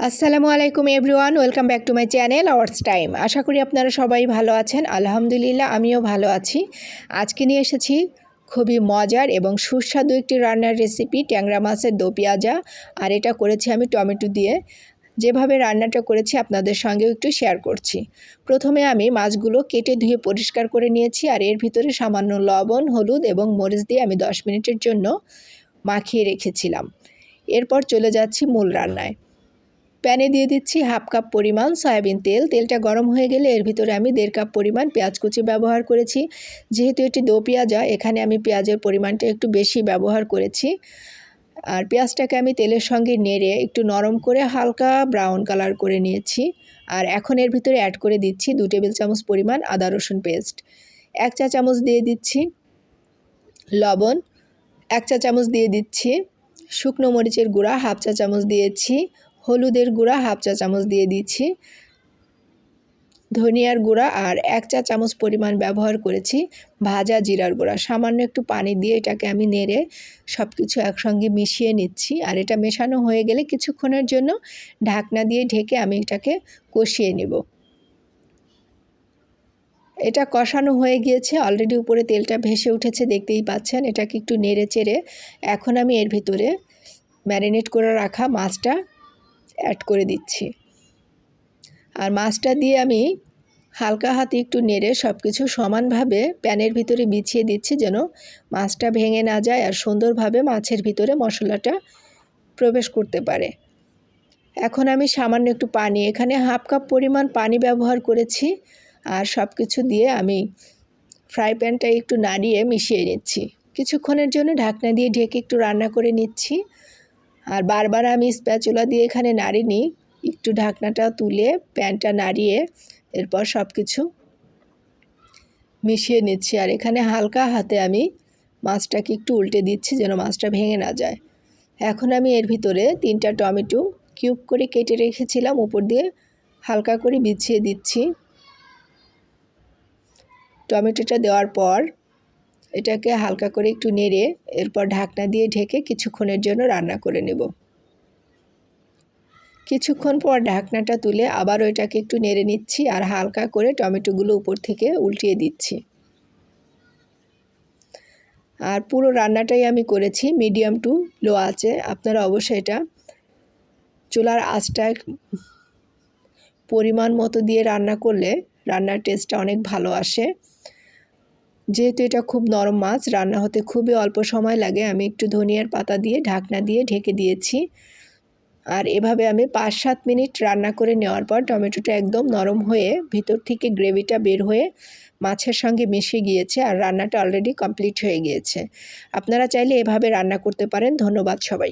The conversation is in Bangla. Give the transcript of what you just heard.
আসসালামু আলাইকুম everyone, welcome back to my channel ours time. আশা করি আপনারা সবাই ভালো আছেন। আলহামদুলিল্লাহ আমিও ভালো আছি। আজকে নিয়ে এসেছি খুবই মজার এবং সুস্বাদু একটি রান্নার রেসিপি, ট্যাংরা মাছের দো পেঁয়াজা। আর এটা করেছি আমি টমেটো দিয়ে। যেভাবে রান্নাটা করেছি আপনাদের সঙ্গেও একটু শেয়ার করছি। প্রথমে আমি মাছগুলো কেটে ধুয়ে পরিষ্কার করে নিয়েছি, আর এর ভিতরে সামান্য লবণ, হলুদ এবং মরিচ দিয়ে আমি 10 মিনিটের জন্য মাখিয়ে রেখেছিলাম। এরপর চলে যাচ্ছি মূল রান্নায়। প্যানে দিয়ে দিচ্ছি হাফ কাপ পরিমাণ সয়াবিন তেল। তেলটা গরম হয়ে গেলে এর ভিতরে আমি 1.5 কাপ পরিমাণ পেঁয়াজ কুচি ব্যবহার করেছি। যেহেতু এটি দো পেঁয়াজা, এখানে আমি পেঁয়াজের পরিমাণটা একটু বেশি ব্যবহার করেছি। আর পেঁয়াজটাকে আমি তেলের সঙ্গে নেড়ে একটু নরম করে হালকা ব্রাউন কালার করে নিয়েছি। আর এখন এর ভিতরে অ্যাড করে দিচ্ছি 2 টেবিল চামচ পরিমাণ আদা রসুন পেস্ট, 1 চা চামচ দিয়ে দিচ্ছি লবণ, 1 চা চামচ দিয়ে দিচ্ছি শুকনো মরিচের গুঁড়া, হাফ চা চামচ দিয়েছি হলুদের গুঁড়া, হাফ চা চামচ দিয়ে দিচ্ছি ধনিয়ার গুঁড়া, আর 1 চা চামচ পরিমাণ ব্যবহার করেছি ভাজা জিরার গুঁড়া। সামান্য একটু পানি দিয়ে এটাকে আমি নেড়ে সব কিছু একসঙ্গে মিশিয়ে নিচ্ছি। আর এটা মেশানো হয়ে গেলে কিছুক্ষণের জন্য ঢাকনা দিয়ে ঢেকে আমি এটাকে কষিয়ে নেব। এটা কষানো হয়ে গিয়েছে, অলরেডি উপরে তেলটা ভেসে উঠেছে, দেখতেই পাচ্ছেন। এটাকে একটু নেড়ে চেড়ে এখন আমি এর ভিতরে ম্যারিনেট করে রাখা মাছটা অ্যাড করে দিচ্ছি। আর মাছটা দিয়ে আমি হালকা হাতে একটু নেড়ে সব কিছু সমানভাবে প্যানের ভিতরে বিছিয়ে দিচ্ছি, যেন মাছটা ভেঙে না যায় আর সুন্দরভাবে মাছের ভিতরে মশলাটা প্রবেশ করতে পারে। এখন আমি সামান্য একটু পানি, এখানে হাফ কাপ পরিমাণ পানি ব্যবহার করেছি। আর সব কিছু দিয়ে আমি ফ্রাই প্যানটা একটু নাড়িয়ে মিশিয়ে নিচ্ছি। কিছুক্ষণের জন্য ঢাকনা দিয়ে ঢেকে একটু রান্না করে নিচ্ছি। আর বারবার আমি স্প্যাচুলা দিয়ে এখানে নাড়িনি, একটু ঢাকনাটা তুলে প্যানটা নাড়িয়ে এরপর সব কিছু মিশিয়ে নিচ্ছি। আর এখানে হালকা হাতে আমি মাছটাকে একটু উল্টে দিচ্ছি যেন মাছটা ভেঙে না যায়। এখন আমি এর ভিতরে 3টা টমেটো কিউব করে কেটে রেখেছিলাম উপর দিয়ে হালকা করে বিছিয়ে দিচ্ছি। টমেটোটা দেওয়ার পর এটাকে হালকা করে একটু নেড়ে এরপর ঢাকনা দিয়ে ঢেকে কিছুক্ষণের জন্য রান্না করে নেব। কিছুক্ষণ পর ঢাকনাটা তুলে আবারও এটাকে একটু নেড়ে নিচ্ছি আর হালকা করে টমেটোগুলো উপর থেকে উল্টিয়ে দিচ্ছি। আর পুরো রান্নাটাই আমি করেছি মিডিয়াম টু লো আঁচে। আপনারা অবশ্যই এটা চুলার আঁচটা পরিমাণ মতো দিয়ে রান্না করলে রান্নার টেস্টটা অনেক ভালো আসে। যেহেতু এটা খুব নরম মাছ, রান্না হতে খুবই অল্প সময় লাগে, আমি একটু ধনিয়ার পাতা দিয়ে ঢাকনা দিয়ে ঢেকে দিয়েছি। আর এভাবে আমি 5-7 মিনিট রান্না করে নেওয়ার পর টমেটোটা একদম নরম হয়ে ভিতর থেকে গ্রেভিটা বের হয়ে মাছের সঙ্গে মিশে গিয়েছে আর রান্নাটা অলরেডি কমপ্লিট হয়ে গিয়েছে। আপনারা চাইলে এভাবে রান্না করতে পারেন। ধন্যবাদ সবাই।